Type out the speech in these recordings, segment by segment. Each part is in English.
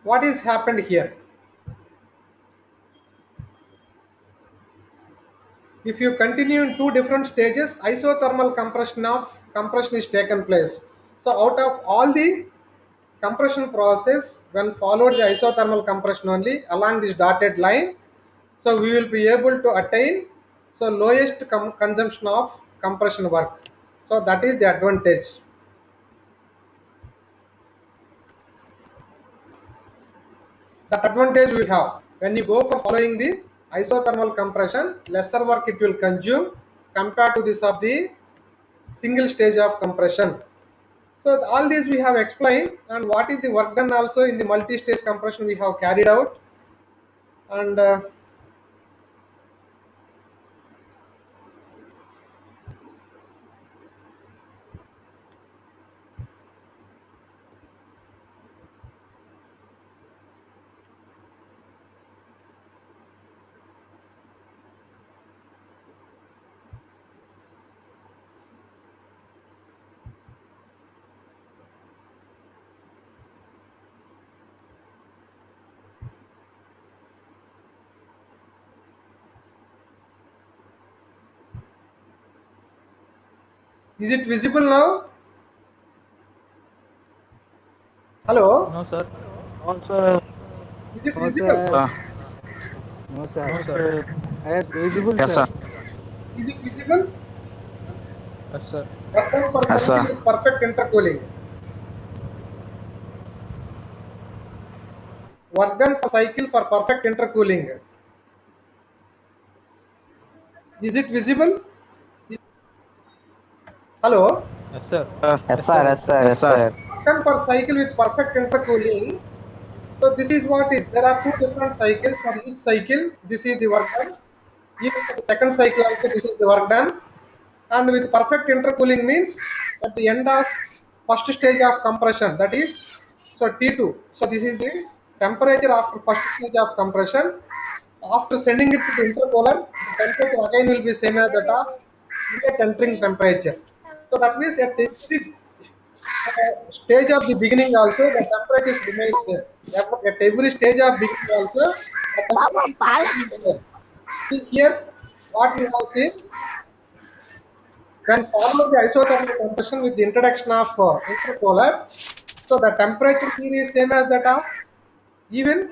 what is happened here? If you continue in two different stages, isothermal compression is taken place. So out of all the compression process, when followed the isothermal compression only along this dotted line, so we will be able to attain so lowest consumption of compression work. So that is the advantage. The advantage we have when you go for following the isothermal compression, lesser work it will consume compared to this of the single stage of compression. So all these we have explained, and what is the work done also in the multi-stage compression we have carried out. And is it visible now? Hello, No, sir. No, sir. is it No, visible? sir. No, sir. No, sir. Yes, visible, Yes, sir. sir. Is it visible? Yes, sir. Work done per Yes, cycle sir. with perfect intercooling. Work done per cycle for perfect intercooling. Is it visible? Hello. Yes, sir. Yes, Yes, sir. sir. Yes, Yes, sir. sir. Yes, Yes, sir. sir. Work done per cycle with perfect intercooling. So this is what is. There are two different cycles for each cycle. This is the work done. Even for the second cycle also this is the work done. And with perfect intercooling means at the end of first stage of compression, that is so T2. So this is the temperature after first stage of compression. After sending it to the intercooler, the temperature again will be same as that of inlet entering temperature. So that means at every stage of the beginning also the temperature remains same. At every stage of beginning also the temperature remains same. See here what we have seen, when follow the isothermal compression with the introduction of intercooler, so the temperature here is same as that of even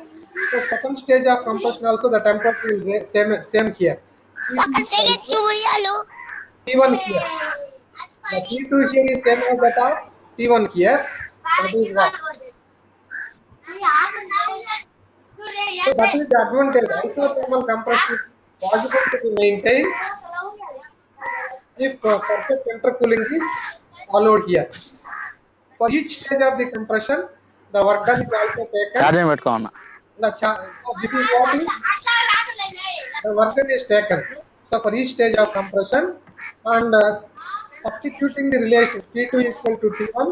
the second stage of compression also the temperature will be same here. T2 is also T1 here. The T2 here is same as that of T1 here. That is what. So that is the advantage. Isothermal compression is possible to be maintained if perfect intercooling is followed here. For each stage of the compression, the work done is also taken. Charging పెట్టుకోమన్నా. So this is what is the work done is taken. So for each stage of compression and substituting the relation P2 equal to T1,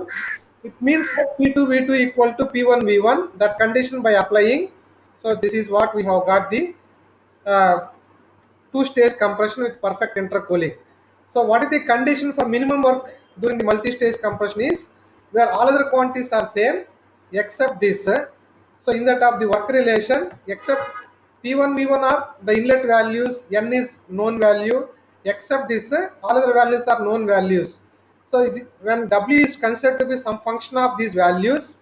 it means that P2 V2 equal to P1 V1. That condition by applying. So this is what we have got the uh, two-stage compression with perfect intercooling. So what is the condition for minimum work during the multi-stage compression is where all other quantities are same except this. So in that of the work relation, except P1 V1 are the inlet values, N is known value, except this all other values are known values. So when W is considered to be some function of these values,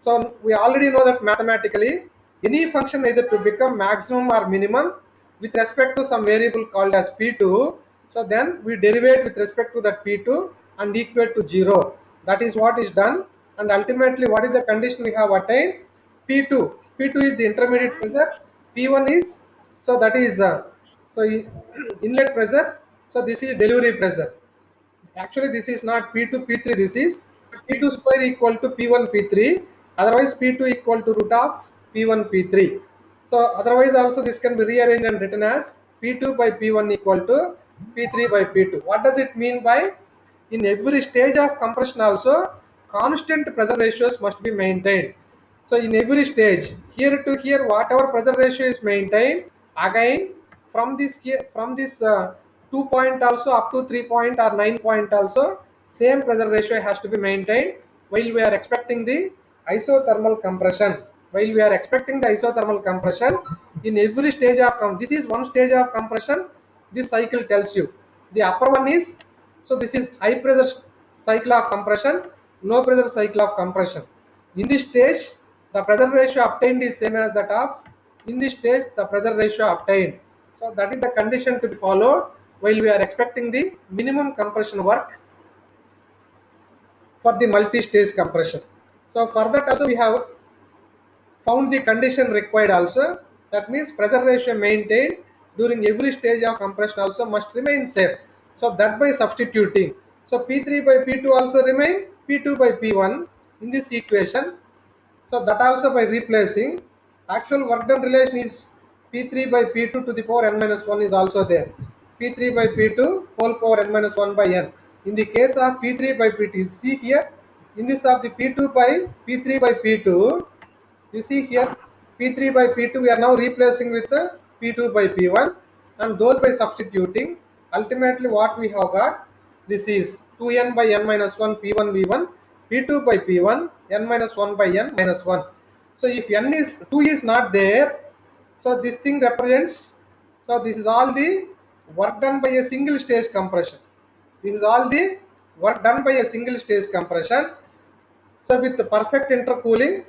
so we already know that mathematically any function either to become maximum or minimum with respect to some variable called as P2. So then we derivate with respect to that P2 and equate to 0. That is what is done. And ultimately what is the condition we have attained? P2. P2 is the intermediate pressure. P1 is, so that is inlet pressure. So this is delivery pressure. Actually, this is not P2 P3. This is P2 square equal to P1 P3. Otherwise, P2 equal to root of P1 P3. So otherwise also this can be rearranged and written as P2 by P1 equal to P3 by P2. What does it mean by in every stage of compression also constant pressure ratios must be maintained. So in every stage, here to here, whatever pressure ratio is maintained, again from this here, from this 2 point also up to 3 point or 9 point also, same pressure ratio has to be maintained while we are expecting the isothermal compression. while we are expecting the isothermal compression, in every stage of this is one stage of compression. This cycle tells you the upper one is, so this is high pressure cycle of compression, low pressure cycle of compression. In this stage, the pressure ratio obtained is same as that of in this stage the pressure ratio obtained. So that is the condition to be followed while we are expecting the minimum compression work for the multi-stage compression. So for that also we have found the condition required also. That means pressure ratio maintained during every stage of compression also must remain same. So that by substituting. So P3 by P2 also remain P2 by P1 in this equation. So that also by replacing, actual work done relation is P3 by P2 to the power n minus 1 is also there. P3 by P2 whole power n minus 1 by n. In the case of P3 by P2, see here, in this of the P2 by P3 by P2, you see here P3 by P2 we are now replacing with the P2 by P1, and those by substituting, ultimately what we have got, this is 2n by n minus 1 P1 V1, P2 by P1 n minus 1 by n minus 1. So if n is 2 is not there, so this thing represents, so this is all the work done by a single stage compression. This is all the work done by a single stage compression. So with the perfect intercooling,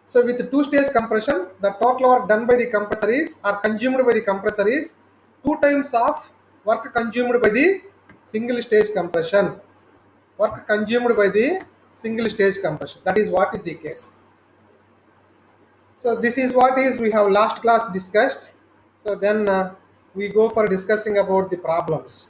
so with two-stage compression, the total work done by the compressor is, or consumed by the compressor is, 2 times of work consumed by the single stage compression. Work consumed by the single stage compression. That is what is the case. So this is what is we have last class discussed. So then we go for discussing about the problems.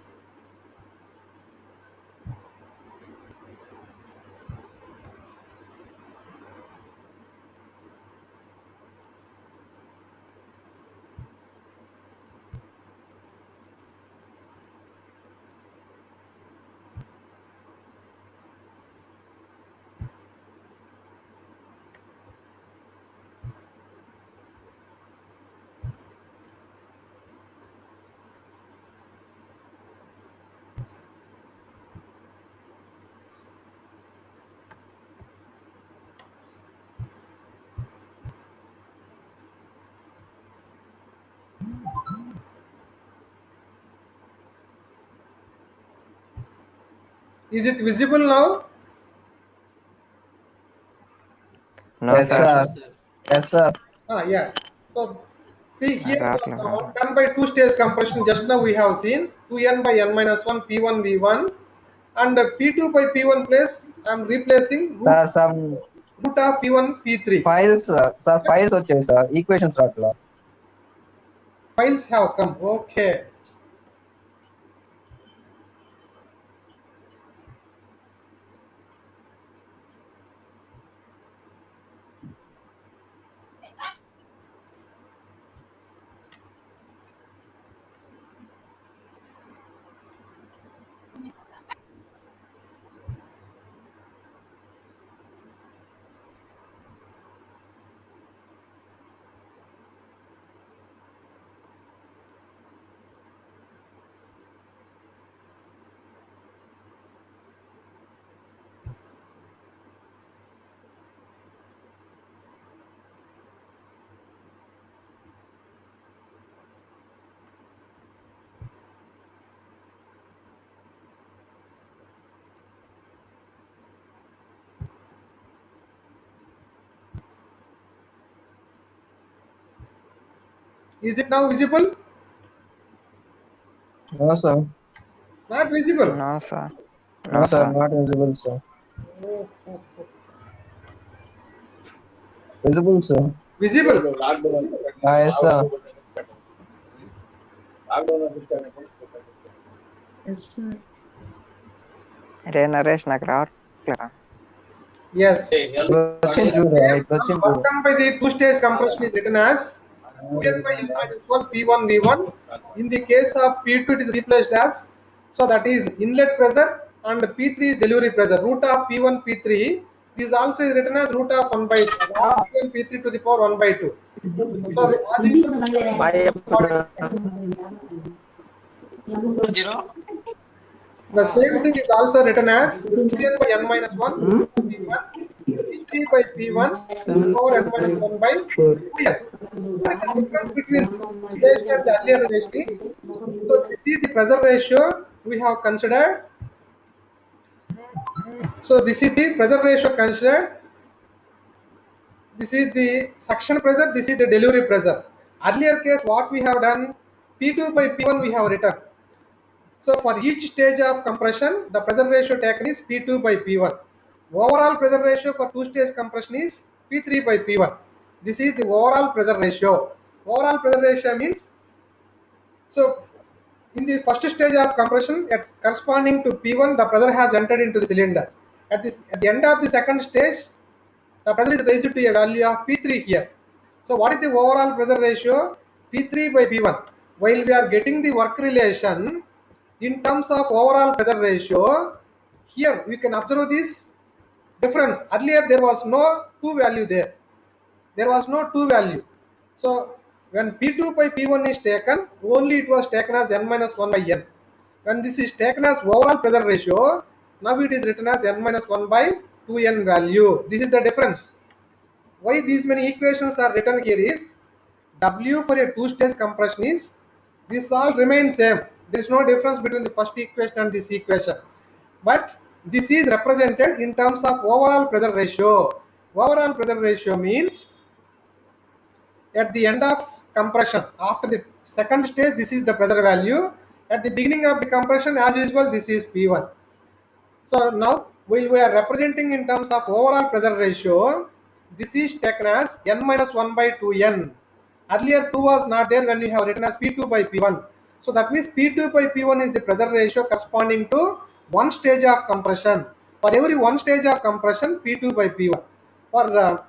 Is it visible now? No, Yes, sir. Yes, sir. Yeah. So see here, Exactly. the work done by two-stage compression just now we have seen 2n by n minus 1 P1 V1, and P2 by P1 place I am replacing Sir, some root of P1 P3. files, sir, files వచ్చాయి sir equations రాట్లా. Files have come. Okay. Is it now visible? No sir. Not visible. No, sir. No sir, not visible sir. Visible sir. Visible. Yes sir. రే నరేష్ నాకు రావట్లేరా. Yes. వచ్చింది చూడు, ఇప్పుడు వచ్చింది Work చూడు. done by the two-stage compression is written as 2n by n minus 1 P1 V1. In the case of P2 it is replaced as, so that is inlet pressure, and P3 is delivery pressure. Root of P1 P3 is also is written as root of 1 by 2. P1 P3 to the power 1 by 2. So the same thing is also written as 2n by n minus 1 P1 P3 by P1 to the power n minus 1 by 2n. What is the difference between this relation and the earlier relation is? So this is the pressure ratio we have considered. So this is the pressure ratio considered. This is the suction pressure. This is the delivery pressure. Earlier case, what we have done, P2 by P1 we have written. So for each stage of compression, the pressure ratio taken is P2 by P1. Overall pressure ratio for two-stage compression is P3 by P1. This is the overall pressure ratio. Overall pressure ratio means, so in the first stage of compression, at corresponding to P1, the pressure has entered into the cylinder. At the end of the second stage, the pressure is raised to a value of P3 here. So what is the overall pressure ratio? P3 by P1. While we are getting the work relation in terms of overall pressure ratio, here we can observe this difference. Earlier there was no 2 value there. There was no 2 value. So when P2 by P1 is taken, only it was taken as n minus 1 by n. When this is taken as overall pressure ratio, now it is written as n minus 1 by 2n value. This is the difference. Why these many equations are written here is, W for a two-stage compression is, this all remains same. There is no difference between the first equation and this equation. But this is represented in terms of overall pressure ratio. Overall pressure ratio means at the end of compression, after the second stage, this is the pressure value. At the beginning of the compression, as usual, this is P1. So now, while we are representing in terms of overall pressure ratio, this is taken as n minus 1 by 2n. Earlier 2 was not there when we have written as P2 by P1. So that means P2 by P1 is the pressure ratio corresponding to one stage of compression. For every one stage of compression, P2 by P1. For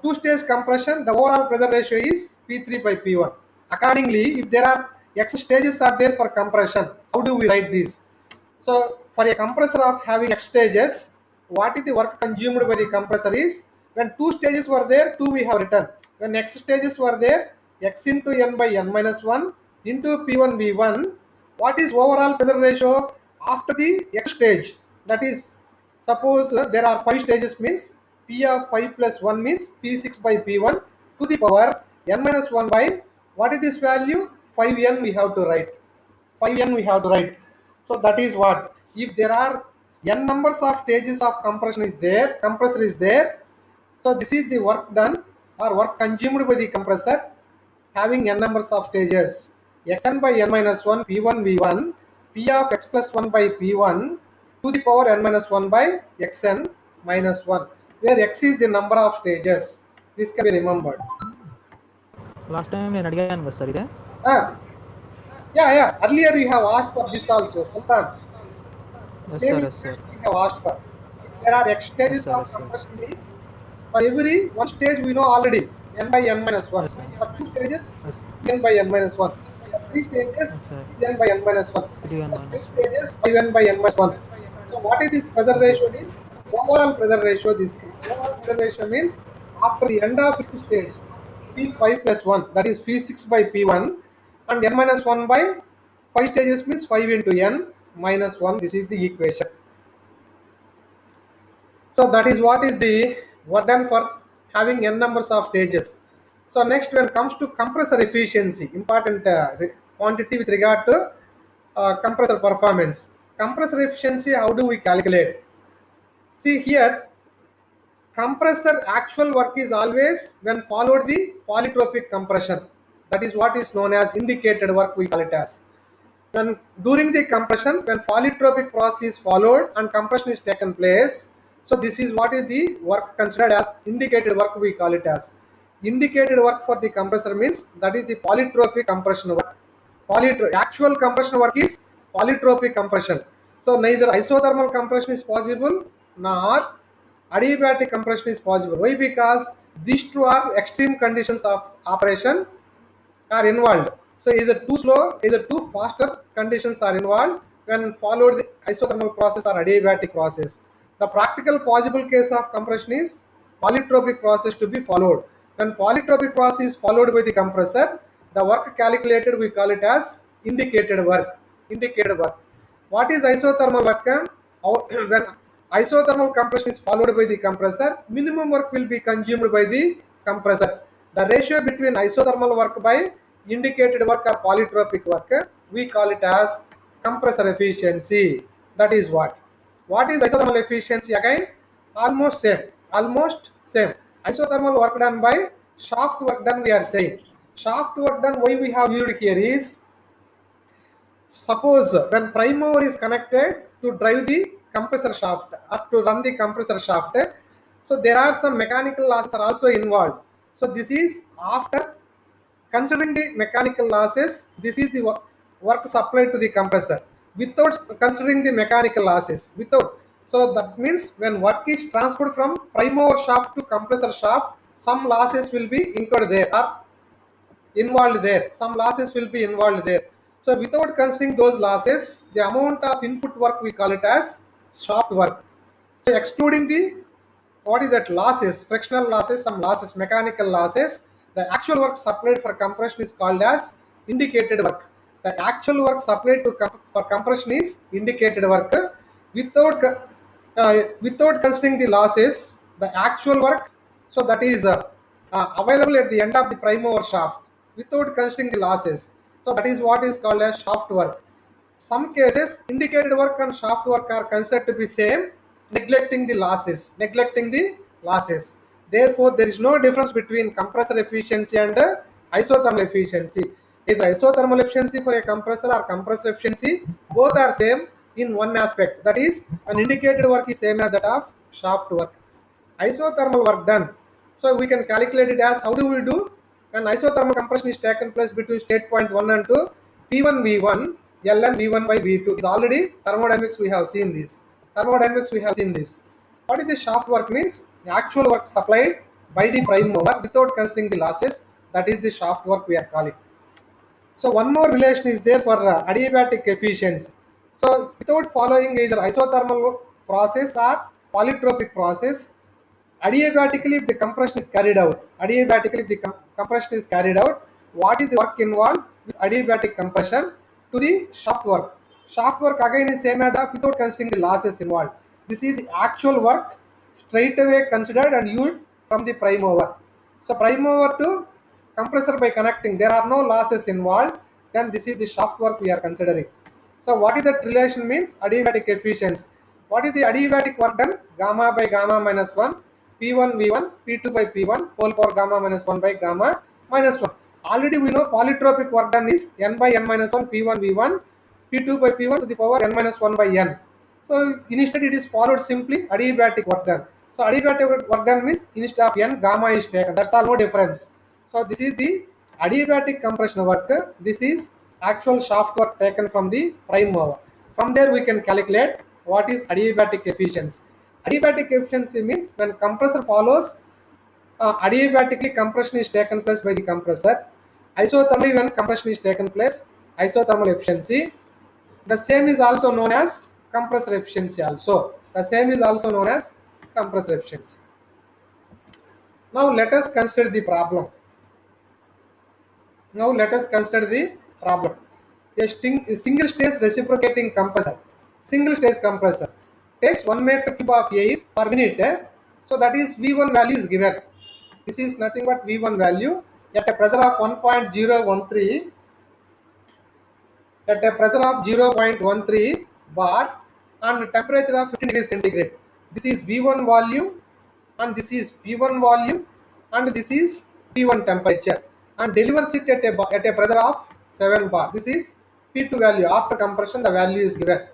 two-stage compression, the overall pressure ratio is P3 by P1. Accordingly, if there are X stages are there for compression, how do we write this? So for a compressor of having X stages, what is the work consumed by the compressor is, when 2 stages were there, 2 we have written. When X stages were there, X into n by n minus 1 into P1 V1. What is overall pressure ratio after the X stage? That is, suppose there are 5 stages, means P of 5 plus 1 means P6 by P1 to the power n minus 1 by, what is this value? 5n we have to write. 5n we have to write. So that is what, if there are n numbers of stages of compression is there, compressor is there, so this is the work done or work consumed by the compressor having n numbers of stages. Xn by n minus 1 P1 V1, P of x plus 1 by P1 to the power n minus 1 by Xn minus 1, where x is the number of stages. This can be remembered. Last time నేను అడిగాను కదా sir ఇదే Yeah. Earlier you have asked for this also, Sultan. Yes Same sir yes sir we have asked for. There are X stages Yes, sir, of yes, sir. compression means, for every one stage we know already n by n minus 1. Yes, sir. For 2 stages, yes n by n minus 1. For 3 stages, Yes, sir. n by n minus 1. 3n For 6 minus 1. stages, 5n by n minus 1. So what is this pressure ratio is? Overall pressure ratio this is. Overall pressure ratio means after the end of 6th stage, P5 plus 1, that is P6 by P1, and n minus 1 by 5 stages means 5 into n minus 1. This is the equation. So that is what is the work done for having n numbers of stages. So next, when it comes to compressor efficiency, important quantity with regard to compressor performance. Compressor efficiency, how do we calculate? See here, compressor actual work is always when followed the polytropic compression. That is what is known as indicated work, we call it as. When during the compression, when polytropic process is followed and compression is taken place, so this is what is the work considered as indicated work, we call it as. Indicated work for the compressor means that is the polytropic compression work. Actual compression work is polytropic compression. So neither isothermal compression is possible nor adiabatic compression is possible. Why? Because these two are extreme conditions of operation are involved. So either too slow, either too faster conditions are involved when followed the isothermal process or adiabatic process. The practical possible case of compression is polytropic process to be followed. When polytropic process is followed by the compressor, the work calculated we call it as indicated work. Indicated work. What is isothermal work? When Isothermal compression is followed by the compressor. Minimum work will be consumed by the compressor. The ratio between isothermal work by indicated work or polytropic work, we call it as compressor efficiency. That is what. What is isothermal efficiency again? Almost same. Almost same. Isothermal work done by shaft work done, we are saying. Shaft work done, why we have used here is, suppose when prime mover is connected to drive the compressor shaft or to run the compressor shaft, so there are some mechanical losses are also involved. So this is after considering the mechanical losses, this is the work supplied to the compressor without considering the mechanical losses. Without, so that means when work is transferred from prime mover shaft to compressor shaft, some losses will be incurred there or involved there. Some losses will be involved there. So without considering those losses, the amount of input work we call it as shaft work. So excluding the, what is that, losses, frictional losses, some losses, mechanical losses, the actual work supplied for compression is called as indicated work. The actual work supplied to for compression is indicated work. Without without considering the losses, the actual work, so that is available at the end of the prime mover shaft without considering the losses. So that is what is called as shaft work. Some cases indicated work and shaft work are considered to be same, neglecting the losses. Neglecting the losses. Therefore, there is no difference between compressor efficiency and isothermal efficiency. Either isothermal efficiency for a compressor or compressor efficiency, both are same in one aspect. That is, an indicated work is same as that of shaft work. Isothermal work done. So we can calculate it as, how do we do? When isothermal compression is taken place between state point 1 and 2, P1 V1, Ln V1 by V2 is already thermodynamics, we have seen this. Thermodynamics, we have seen this. What is the shaft work means? The actual work supplied by the prime mover without considering the losses. That is the shaft work we are calling. So one more relation is there for adiabatic efficiency. So without following either isothermal process or polytropic process, adiabatically if the compression is carried out, adiabatically if the compression is carried out, what is the work involved with adiabatic compression to the shaft work? Shaft work again is same as the, without considering the losses involved. This is the actual work straight away considered and used from the prime mover. So prime mover to compressor by connecting, there are no losses involved, then this is the shaft work we are considering. So what is that relation means? Adiabatic efficiency. What is the adiabatic work done? Gamma by gamma minus 1, P1 V1, P2 by P1, whole power gamma minus 1 by gamma minus 1. Already we know polytropic work done is n by n minus 1, P1 V1, P2 by P1 to the power n minus 1 by n. So instead it is followed simply adiabatic work done. So adiabatic work done means instead of n, gamma is taken. That's all, no difference. So this is the adiabatic compression work. This is actual shaft work taken from the prime mover. From there we can calculate what is adiabatic efficiency. Adiabatic efficiency means when compressor follows, adiabatically compression is taken place by the compressor. Isothermally when compression is taken place, isothermal efficiency. The same is also known as compressor efficiency also. The same is also known as compressor efficiency. Now let us consider the problem. Now let us consider the problem. A single stage reciprocating compressor, single stage compressor takes 1 meter cube of air per minute. So that is V1 value is given. This is nothing but V1 value at a pressure of 1.013, at a pressure of 0.13 bar and temperature of 15 degrees centigrade. This is V1 volume and this is P1 volume and this is P1 temperature, and delivers it at a pressure of 7 bar. This is P2 value. After compression the value is given.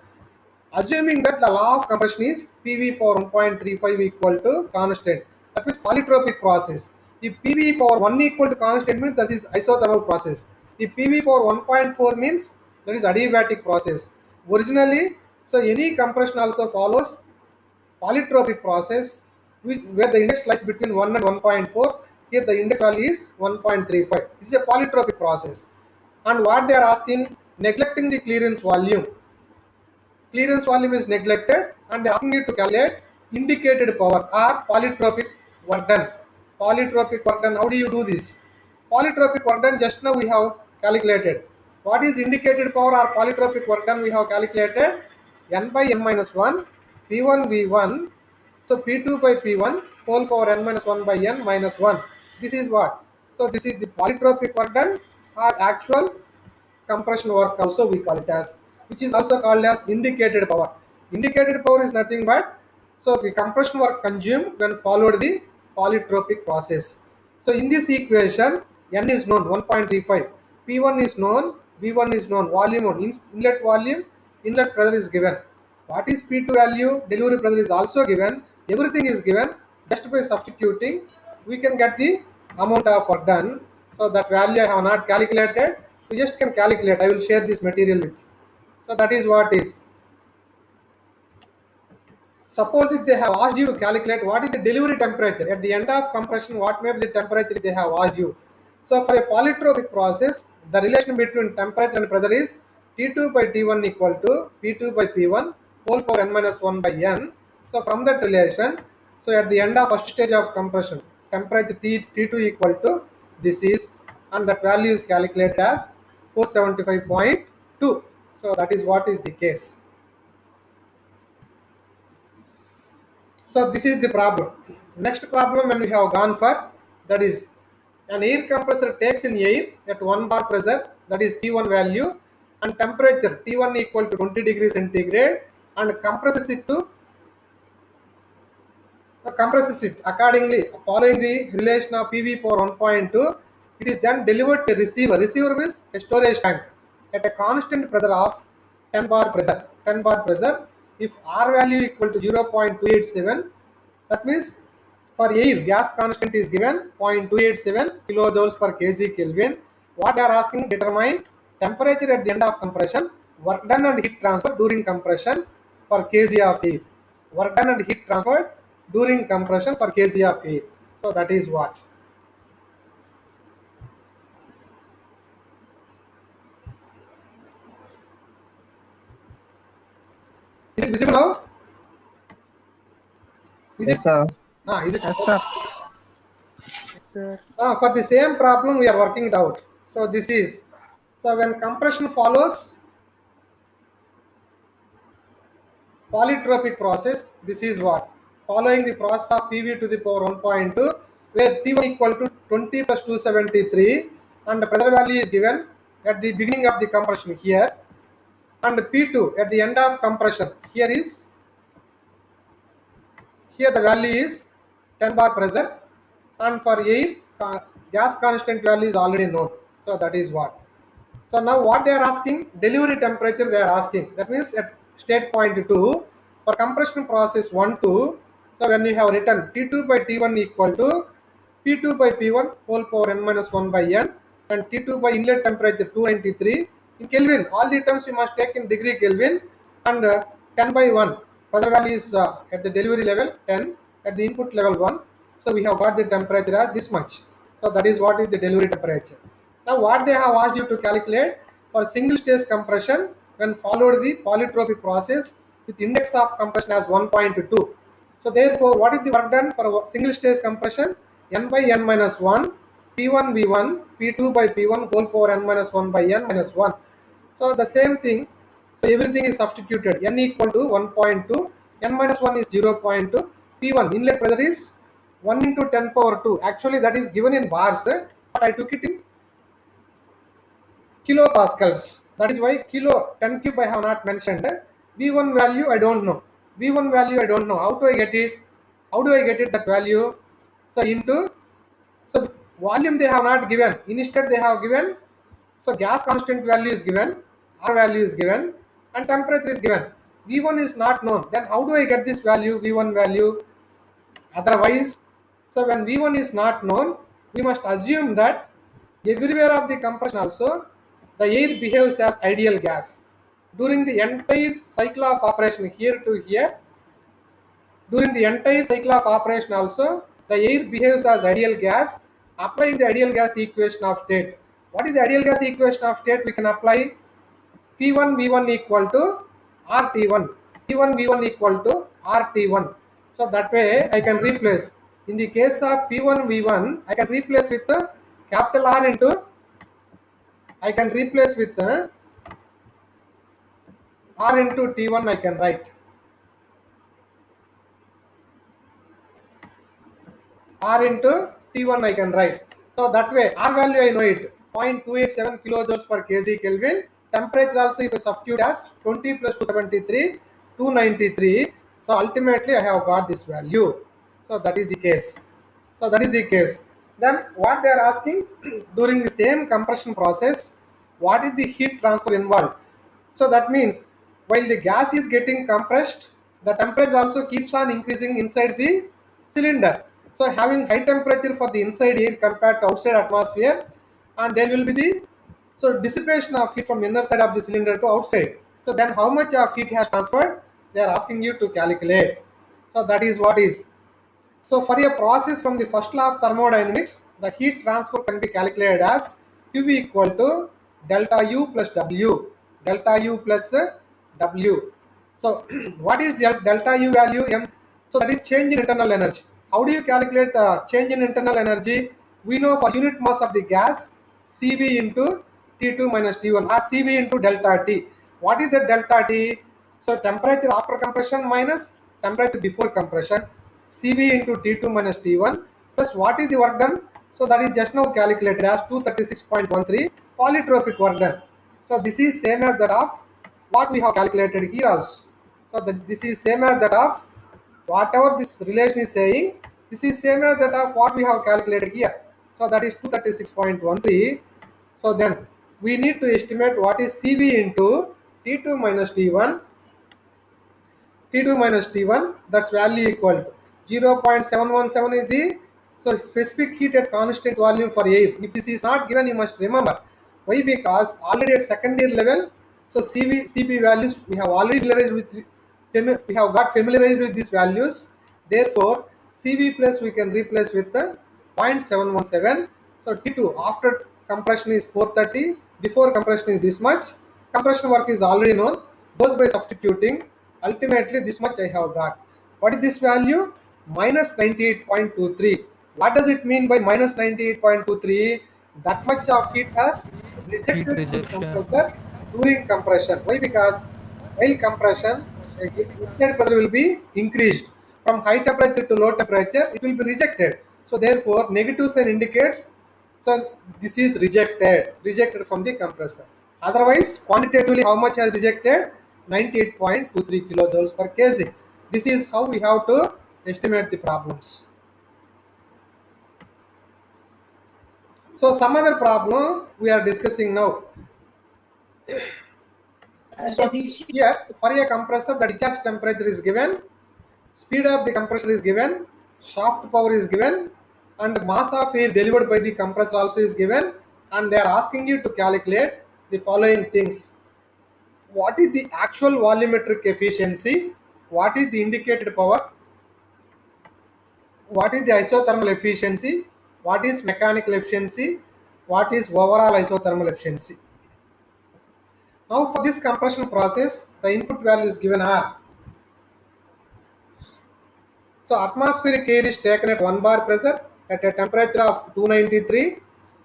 Assuming that the law of compression is PV power 1.35 equal to constant, that means polytropic process. If PV power 1 equal to constant means that is isothermal process. If PV power 1.4 means that is adiabatic process. Originally, so any compression also follows polytropic process where the index lies between 1 and 1.4. Here the index value is 1.35. It is a polytropic process. And what they are asking, neglecting the clearance volume. Clearance volume is neglected and they are asking you to calculate indicated power or polytropic work done. Polytropic work done, how do you do this? Polytropic work done just now we have calculated. What is indicated power or polytropic work done we have calculated? N by n minus 1 P1 V1, so P2 by P1 whole power n minus 1 by n minus 1. This is what? So this is the polytropic work done or actual compression work also we call it as, which is also called as indicated power. Indicated power is nothing but so the compression work consumed when followed the polytropic process. So in this equation n is known 1.35, P1 is known, V1 is known, volume on inlet volume, inlet pressure is given. What is P2 value? Delivery pressure is also given. Everything is given. Just by substituting we can get the amount of work done. So that value I have not calculated, you just can calculate. I will share this material with you. So that is what is. Suppose if they have asked you to calculate what is the delivery temperature at the end of compression, what may be the temperature they have asked you. So for a polytropic process, the relation between temperature and pressure is T2 by T1 equal to P2 by P1 whole power n minus 1 by n. So from that relation, so at the end of first stage of compression, temperature T2 equal to this is, and that value is calculated as 475.2. So that is what is the case. So this is the problem. Next problem when we have gone for, that is an air compressor takes in air at 1 bar pressure, that is T1 value, and temperature T1 equal to 20 degrees centigrade, and compresses it accordingly following the relation of PV power 1.2. It is then delivered to receiver. Receiver means a storage tank at a constant pressure of 10 bar pressure. 10 bar pressure. If R value equal to 0.287, that means for air gas constant is given 0.287 kilojoules per kg Kelvin. What they are asking, determine temperature at the end of compression, work done and heat transfer during compression per kg of air. Work done and heat transfer during compression per kg of air. So that is what. Is it visible now? Is Yes, it? sir. Is it? Yes, sir. For the same problem we are working it out. So this is, so when compression follows polytropic process, this is what, following the process of PV to the power 1.2, where T1 equal to 20 plus 273 and the pressure value is given at the beginning of the compression here, and P2 at the end of compression here is, here the value is 10 bar pressure, and for air gas constant value is already known. So that is what. So now what they are asking, delivery temperature they are asking. That means at state point 2 for compression process 1 2. So when you have written T2 by T1 equal to P2 by P1 whole power n minus 1 by n, and T2 by inlet temperature 293 in Kelvin. All the terms you must take in degree Kelvin, and 10 by 1. Pressure value is at the delivery level 10, at the input level 1. So we have got the temperature as this much. So that is what is the delivery temperature. Now what they have asked you to calculate for single stage compression when followed the polytropic process with index of compression as 1.2. So therefore what is the work done for single stage compression? N by n minus 1, P1 V1, P2 by P1 whole power n minus 1 by n minus 1. So the same thing, so everything is substituted. N equal to 1.2, n minus 1 is 0.2, P1 inlet pressure is 1 into 10 power 2. Actually that is given in bars, but I took it in kilopascals. That is why kilo 10 cube I have not mentioned. V1 value I don't know. V1 value I don't know. How do I get it? How do I get it that value? So into, so volume they have not given. Instead they have given, so gas constant value is given, R value is given, and temperature is given. V1 is not known. Then how do I get this value, V1 value? Otherwise, so when V1 is not known, we must assume that everywhere of the compression also, the air behaves as ideal gas. During the entire cycle of operation here to here, during the entire cycle of operation also, the air behaves as ideal gas, applying the ideal gas equation of state. What is the ideal gas equation of state? We can apply P1 V1 equal to RT1. P1 V1 equal to RT1. So that way I can replace. In the case of P1 V1, I can replace with capital R into, I can replace with R into T1 I can write. R into T1 I can write. So that way R value I know it, 0.287 kilojoules per kg Kelvin. Temperature also if I substitute as 20 plus 273, 293. So ultimately I have got this value. So that is the case. So that is the case. Then what they are asking during the same compression process, what is the heat transfer involved? So that means while the gas is getting compressed, the temperature also keeps on increasing inside the cylinder. So having high temperature for the inside air compared to outside atmosphere, and there will be the dissipation of heat from inner side of the cylinder to outside. So then how much of heat has transferred? They are asking you to calculate. So that is what is. So for a process from the first law of thermodynamics, the heat transfer can be calculated as Q equal to delta U plus W, delta U plus W. So what is delta U value? M. So that is change in internal energy. How do you calculate change in internal energy? We know for unit mass of the gas, CV into T2 minus T1 or CV into delta T. What is the delta T? So temperature after compression minus temperature before compression. CV into T2 minus T1 plus what is the work done? So that is just now calculated as 236.13 polytropic work done. So this is same as that of what we have calculated here also. So this is same as that of whatever this relation is saying, this is same as that of what we have calculated here. So that is 236.13. So then we need to estimate what is CV into T2 minus T1. T2 minus T1, that's value equal to 0.717 is the specific heat at constant volume for air. If this is not given, you must remember. Why? Because already at second year level, so CP values we have already familiarized with, we have got familiarized with these values. Therefore, CV plus we can replace with the 0.717. So T2 after compression is 430, before compression is this much. Compression work is already known. Those by substituting, ultimately this much I have got. What is this value? Minus 98.23. What does it mean by minus 98.23? That much of heat has rejected from the rejection. compressor during compression. Why? Because while compression, inside pressure will be increased. From high temperature to low temperature, it will be rejected. So therefore, negative sign indicates, so this is rejected from the compressor. Otherwise, quantitatively, how much has rejected? 98.23 kilojoules per kg. This is how we have to estimate the problems. So some other problem we are discussing now. So here, for a compressor, the discharge temperature is given, speed of the compressor is given, shaft power is given, and mass of air delivered by the compressor also is given, and they are asking you to calculate the following things. What is the actual volumetric efficiency? What is the indicated power? What is the isothermal efficiency? What is mechanical efficiency? What is overall isothermal efficiency? Now for this compression process, the input values given are, so atmospheric air is taken at 1 bar pressure at a temperature of 293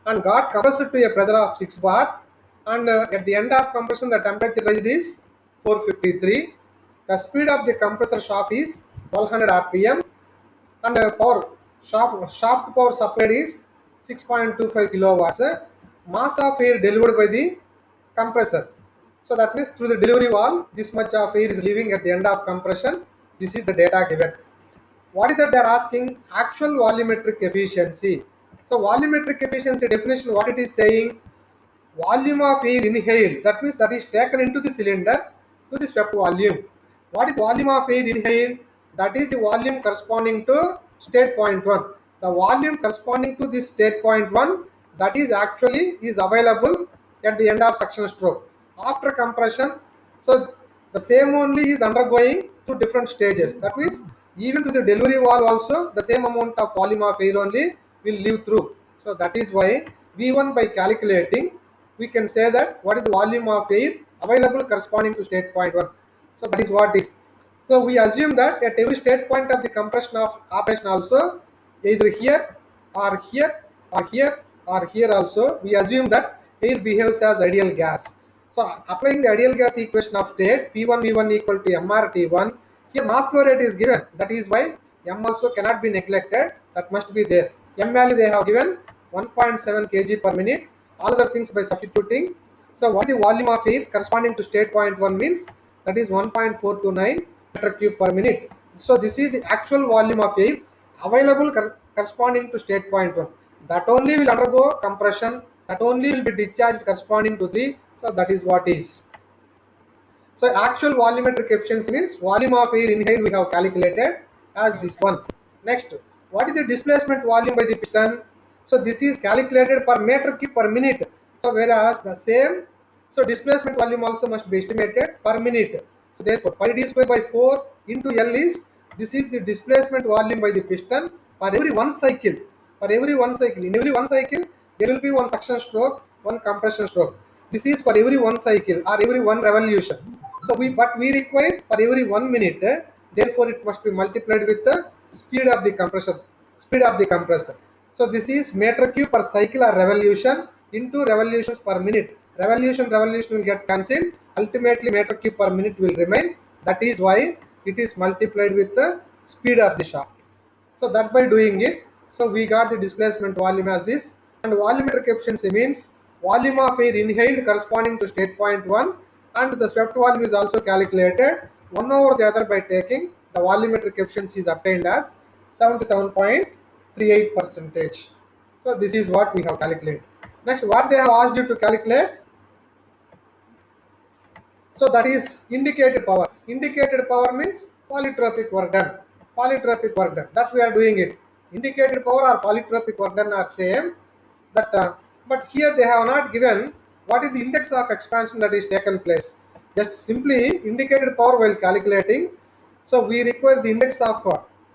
and got compressed to a pressure of 6 bar, and at the end of compression the temperature raised is 453. The speed of the compressor shaft is 1200 rpm and power shaft power supplied is 6.25 kilowatts. Mass of air delivered by the compressor. So that means through the delivery wall, this much of air is leaving at the end of compression. This is the data given. What is that they are asking? Actual volumetric efficiency. So volumetric efficiency definition, what it is saying? Volume of air inhaled, that means that is taken into the cylinder to the swept volume. What is volume of air inhaled? That is the volume corresponding to state point 1. The volume corresponding to this state point 1, that is actually is available at the end of suction stroke. After compression, so the same only is undergoing through different stages. That means even through the delivery wall also the same amount of volume of air only will leave through. So that is why V1 by calculating, we can say that what is the volume of air available corresponding to state point 1. So that is what is. So we assume that at every state point of the compression of operation also, either here or here or here or here also, we assume that air behaves as ideal gas. So applying the ideal gas equation of state P1 V1 equal to MRT1, here mass flow rate is given. That is why M also cannot be neglected. That must be there. M value they have given 1.7 kg per minute. All other things by substituting. So what is the volume of air corresponding to state point 1 means that is 1.429 meter cube per minute. So this is the actual volume of air available corresponding to state point 1. That only will undergo compression. That only will be discharged corresponding to the. So that is what is. So actual volumetric efficiency means volume of air inhaled we have calculated as this one. Next, what is the displacement volume by the piston? So this is calculated per meter cube per minute. So whereas the same, so displacement volume also must be estimated per minute. So therefore, pi d square by 4 into L is, this is the displacement volume by the piston for every one cycle. For every one cycle, in every one cycle, there will be one suction stroke, one compression stroke. This is for every one cycle or every one revolution. So we require for every 1 minute, therefore it must be multiplied with the speed of the compressor. So this is meter cube per cycle or revolution into revolutions per minute. Revolution will get cancelled. Ultimately meter cube per minute will remain. That is why it is multiplied with the speed of the shaft. So that by doing it, so we got the displacement volume as this, and volumetric efficiency means volume of air inhaled corresponding to state point 1, and the swept volume is also calculated one over the other by taking the volumetric efficiency is obtained as 77.38 percentage. So this is what we have calculated. Next, what they have asked you to calculate. So that is indicated power. Indicated power means polytropic work done. Polytropic work done. That we are doing it. Indicated power or polytropic work done are same. That but here they have not given what is the index of expansion that is taken place. Just simply indicated power while calculating. So we require the index of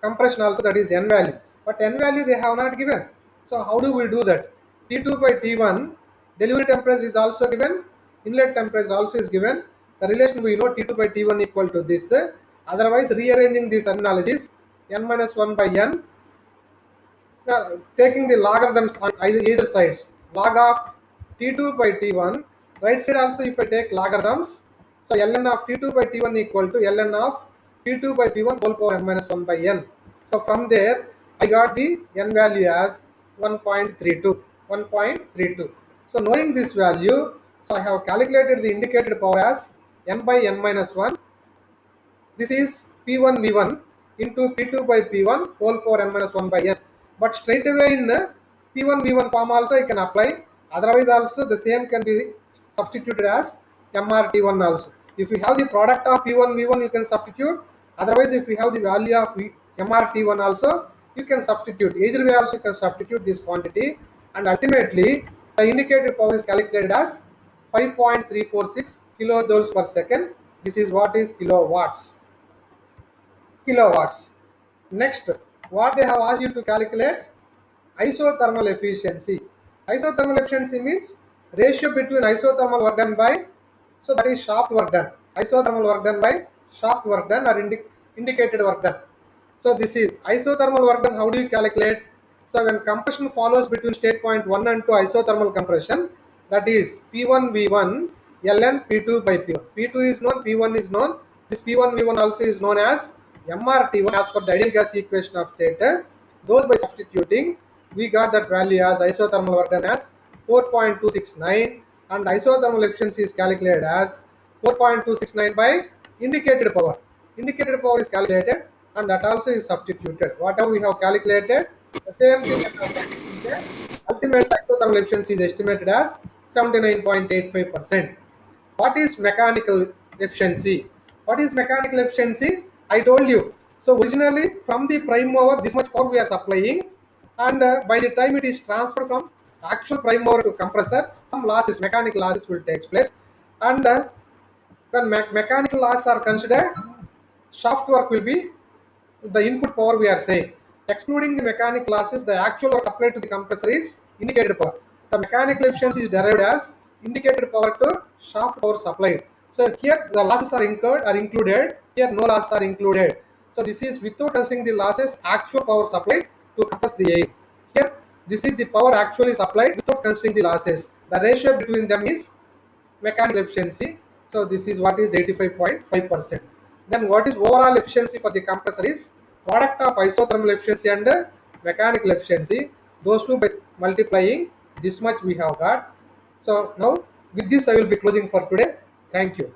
compression also, that is N value. But N value they have not given. So how do we do that? T2 by T1, delivery temperature is also given, inlet temperature also is given. The relation we know T2 by T1 equal to this. Otherwise, rearranging the terminologies, N minus 1 by N, taking the logarithms on either sides. Log of T2 by T1, right side also if I take logarithms, so ln of T2 by T1 equal to ln of T2 by T1 whole power N minus 1 by N. So from there, I got the N value as 1.32. 1.32. So knowing this value, so I have calculated the indicated power as N by N minus 1. This is P1 V1 into P2 by P1 whole power N minus 1 by N. But straight away in P1 V1 form also I can apply. Otherwise also the same can be substituted as MRT1 also. If you have the product of P1 V1 you can substitute. Otherwise if you have the value of MRT1 also you can substitute. Either way also you can substitute this quantity, and ultimately the indicated power is calculated as 5.346 kilojoules per second. This is what is kilowatts. Next, what they have asked you to calculate, isothermal efficiency. Isothermal efficiency means ratio between isothermal work done by, so that is shaft work done. Isothermal work done by shaft work done or indicated work done. So this is isothermal work done. How do you calculate? So when compression follows between state point 1 and 2, isothermal compression, that is P1 V1 ln P2 by P1. P2 is known, P1 is known. This P1 V1 also is known as MRT1 as per the ideal gas equation of state. Those by substituting, we got that value as isothermal work done as 4.269, and isothermal efficiency is calculated as 4.269 by indicated power. Indicated power is calculated and that also is substituted. Whatever we have calculated, the same thing is substituted. Ultimate isothermal efficiency is estimated as 79.85%. What is mechanical efficiency? What is mechanical efficiency? I told you. So originally from the prime mover, this much power we are supplying, and by the time it is transferred from actual prime mover to compressor, some losses, mechanical losses will take place, and when mechanical losses are considered, shaft work will be the input power we are saying. Excluding the mechanical losses, the actual work applied to the compressor is indicated power. The mechanical efficiency is derived as indicated power to shaft power supplied. So here the losses are included. Here no losses are included. So this is without considering the losses, actual power supplied to compress the air. Here this is the power actually supplied without considering the losses. The ratio between them is mechanical efficiency. So this is what is 85.5%. Then what is overall efficiency for the compressor is product of isothermal efficiency and mechanical efficiency. Those two by multiplying this much we have got. So now with this I will be closing for today. Thank you.